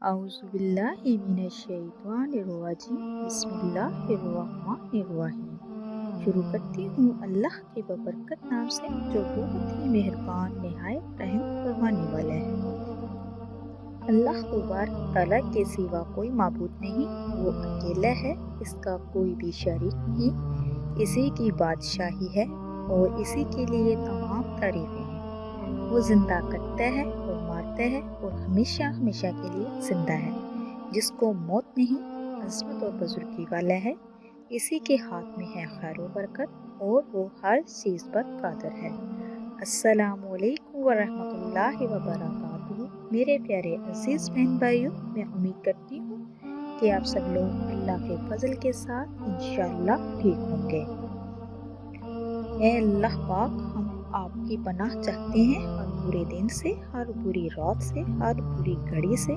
औज़ुबिल्लाहि मिनश्शैतानिर्रजीम बिस्मिल्लाहिर्रहमानिर्रहीम। शुरू करती हूँ अल्लाह के बबरकत नाम से जो बहुत ही मेहरबान निहायत रहम फरमाने वाला है। अल्लाह तबारक तआला के सिवा कोई माबूद नहीं, वो अकेला है, इसका कोई भी शरीक नहीं, इसी की बादशाही है और इसी के लिए तमाम तारीफें हैं। वो जिंदा करता है और मारता है और हमेशा हमेशा के लिए जिंदा है, जिसको मौत नहीं, अज़मत और बुजुर्गी वाला है। इसी के हाथ में है खैर व बरकत और वो हर चीज़ पर कादिर है। अस्सलामु अलैकुम व रहमतुल्लाहि व बरकातुहू। मेरे प्यारे अजीज़ बहन भाइयों, मैं उम्मीद करती हूँ कि आप सब लोग अल्लाह के फजल के साथ इंशाअल्लाह ठीक होंगे। ऐ अल्लाह पाक, हम आपकी पनाह चाहते हैं हर बुरे दिन से, हर बुरी रात से, हर बुरी घड़ी से,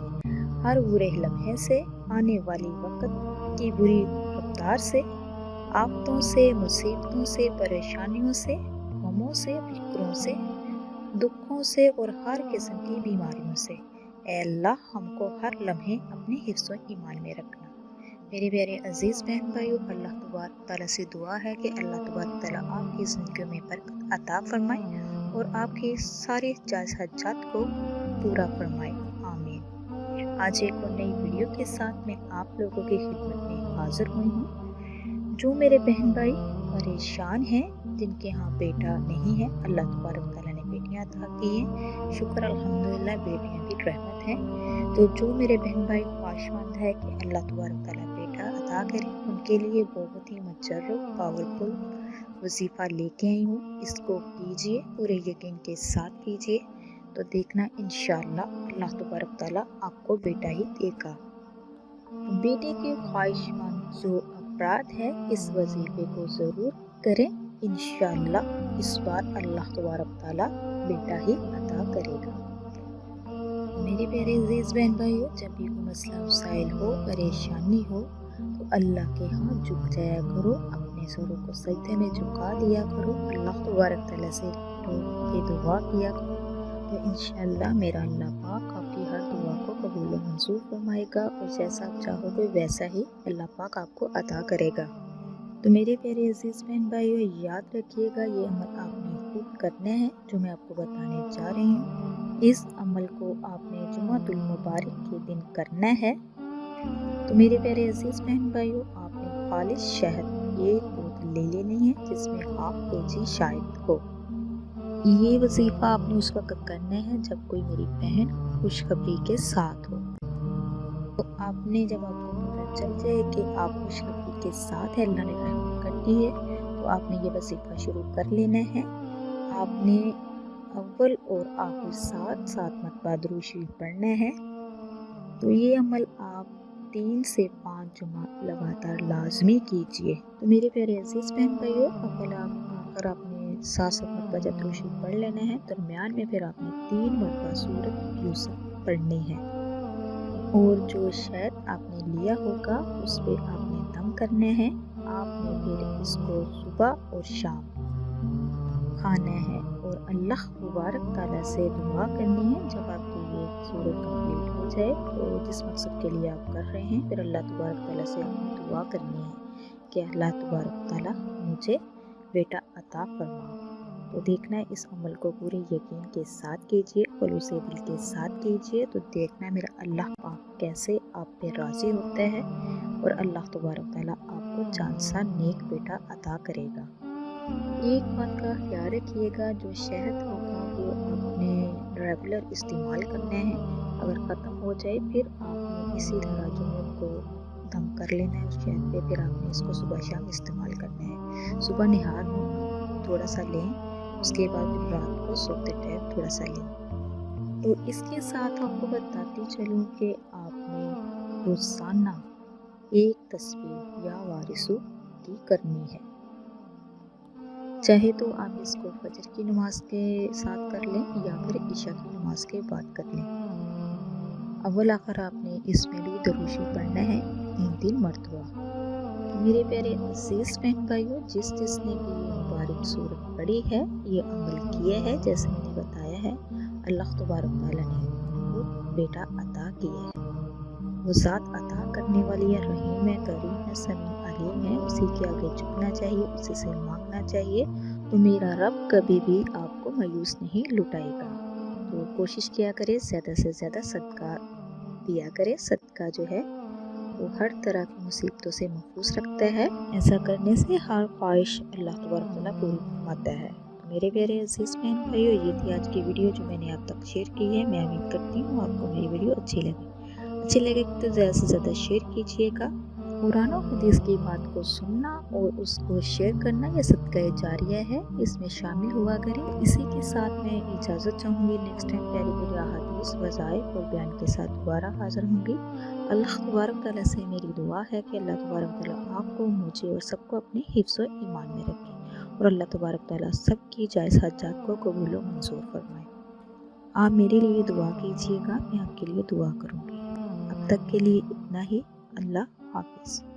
हर बुरे लम्हे से, आने वाली वक्त की बुरी रफ्तार से, आफतों से, मुसीबतों से, परेशानियों से, गमों से, फिक्रों से, दुखों से और हर किस्म की बीमारियों से। ऐ अल्लाह, हमको हर लम्हे अपने हिफ्ज़ ईमान में रखना। मेरे प्यारे अजीज़ बहन भाइयों, अल्लाह तबारक तआला से दुआ है कि अल्लाह तबारक तआला आपकी ज़िंदगी में बरकत अता फरमाए और आपके सारे जायज़ हज्जात को पूरा फरमाए, आमीन। आज एक और नई वीडियो के साथ मैं आप लोगों की खिदमत में हाजिर हुई हूँ। जो मेरे बहन भाई परेशान हैं, जिनके यहाँ बेटा नहीं है, अल्लाह तबारक तआला ने बेटियाँ अता की हैं, शुक्र अल्हम्दुलिल्लाह, बेटियाँ भी रहमत हैं। तो जो मेरे बहन भाई ख्वाहिशमंद है कि अल्लाह तबारक तआला बेटा अता करे, उनके लिए बहुत ही मुजर्रब पावरफुल वजीफ़ा लेके आई हूँ। इसको कीजिए, पूरे यकीन के साथ कीजिए, तो देखना इंशाअल्लाह अल्लाह तबारक तआला आपको बेटा ही देगा। बेटे के ख्वाहिशमंद जो अफराद है, इस वजीफे को ज़रूर करें, इंशाअल्लाह इस बार अल्लाह तबारक तआला बेटा ही अता करेगा। मेरे प्यारे अजीज़ बहन भाइयों, जब भी कोई मसला मसाइल हो, परेशानी हो, तो अल्लाह के हाथ झुक जाया करो, अपने सरों को सजदे में झुका दिया करो, अल्लाह तबारक तआला से दुआ किया करो, तो इंशाअल्लाह मेरा अल्लाह पाक आपकी हर दुआ को कबूल व मंजूर फरमाएगा और जैसा आप चाहोगे वैसा ही अल्लाह पाक आपको अता करेगा। तो मेरे प्यारे अजीज़ बहन भाइयों, याद रखिएगा, ये अमल आपने खूब करने हैं जो मैं आपको बताने जा रही हूँ। इस अमल को आपने जुमातुल मुबारक के दिन करना है। तो मेरे प्यारे अजीज़ बहन भाइयों, आपने खालिस शहद एक बोतल ले लेनी है जिसमें हाफ केजी शहद हो। ये वजीफ़ा आपने उस वक्त करना है जब कोई मेरी बहन खुशखबरी के साथ हो। तो आपने जब आपको पता चल जाए कि आप खुशखबरी के साथ है, अल्लाह ने रहमत कर दी है, तो आपने ये वजीफ़ा शुरू कर लेना है। आपने अव्वल और आखिर साथ साथ मरतबा दुरूद शरीफ पढ़ना है। तो ये अमल आप 3 से 5 जुमा लगातार लाजमी कीजिए। तो मेरे प्यारे अजीज़ बहन भाइयों, अव्वल आखिर आपने 7 मरतबा जब दुरूद शरीफ पढ़ लेना है, दरमियान में फिर आपने 3 मरतबा सूरत यूसुफ पढ़नी है। और जो शहद आपने लिया होगा उस पर आपने दम करना है। आपने फिर इसको सुबह और शाम खाना है और अल्लाह तबारक तआला से दुआ करनी है। जब आपकी ये सूरत कंप्लीट हो जाए, तो जिस मकसद के लिए आप कर रहे हैं, फिर अल्लाह तबारक तआला से आपने दुआ करनी है कि अल्लाह तबारक तआला मुझे बेटा अता फरमा। तो देखना है, इस अमल को पूरे यकीन के साथ कीजिए, खुलूसे दिल के साथ कीजिए, तो देखना मेरा अल्लाह पाक कैसे आप पे राज़ी होता है और अल्लाह तबारक तआला आपको जान सा नेक बेटा अता करेगा। एक बात का ख्याल रखिएगा, जो शहद होगा वो आपने रेगुलर इस्तेमाल करना है। अगर ख़त्म हो जाए, फिर आपने इसी तरह जो है को दम कर लेना है उस शहद पे, फिर आपने इसको सुबह शाम इस्तेमाल करना है। सुबह निहार थोड़ा सा लें, उसके बाद रात को सोते टाइम थोड़ा सा लें। तो इसके साथ आपको बताती चलूँ कि आपने रोज़ाना एक तस्बीह या वारिसू की करनी है। चाहे तो आप इसको फजर की नमाज के साथ कर लें या फिर ईशा की नमाज के बाद कर लें। अव्वल आखिर आपने इसमें भी दुरूद शरीफ पढ़ना है 3 मरतबा। मेरे प्यारे अजीज़ बहन भाइयों, जिसने भी ये मुबारक सूरत पढ़ी है, ये अमल किया है जैसे मैंने बताया है, अल्लाह तबारक तआला ने उनको बेटा अता किया है। وہ ذات عطا کرنے والی ہے، رحیم ہے، کریم ہے، سمیع علیم ہے، اسی کے آگے جھکنا چاہیے، اسی سے مانگنا چاہیے، تو میرا رب کبھی بھی آپ کو مایوس نہیں لٹائے گا۔ تو کوشش کیا کرے زیادہ سے زیادہ صدقہ دیا کرے۔ صدقہ جو ہے وہ ہر طرح کی مصیبتوں سے محفوظ رکھتا ہے، ایسا کرنے سے ہر خواہش اللہ تبارک تعالیٰ پوری فرماتا ہے۔ میرے پیارے عزیز بہن بھائیو، یہ تھی آج کی ویڈیو جو میں نے آپ تک شیئر کی ہے۔ میں امید کرتی ہوں آپ کو میری ویڈیو اچھی لگے تو زیادہ سے زیادہ شیئر کیجیے گا۔ قرآن و حدیث کی بات کو سننا اور اس کو شیئر کرنا یہ صدقہ جاریہ ہے، اس میں شامل ہوا کریں۔ اسی کے ساتھ میں اجازت چاہوں گی، نیکسٹ ٹائم پیاری پیاری احادیث، وظائف اور بیان کے ساتھ دوبارہ حاضر ہوں گی۔ اللہ تبارک تعالیٰ سے میری دعا ہے کہ اللہ تبارک تعالیٰ آپ کو، مجھے اور سب کو اپنے حفظ و ایمان میں رکھے، اور اللہ تبارک تعالیٰ سب کی جائز حاجات کو قبول و منظور فرمائے۔ آپ میرے لیے دعا کیجیے گا، میں آپ کے لیے دعا کروں گی۔ اب تک کے لیے اتنا ہی۔ اللہ حافظ۔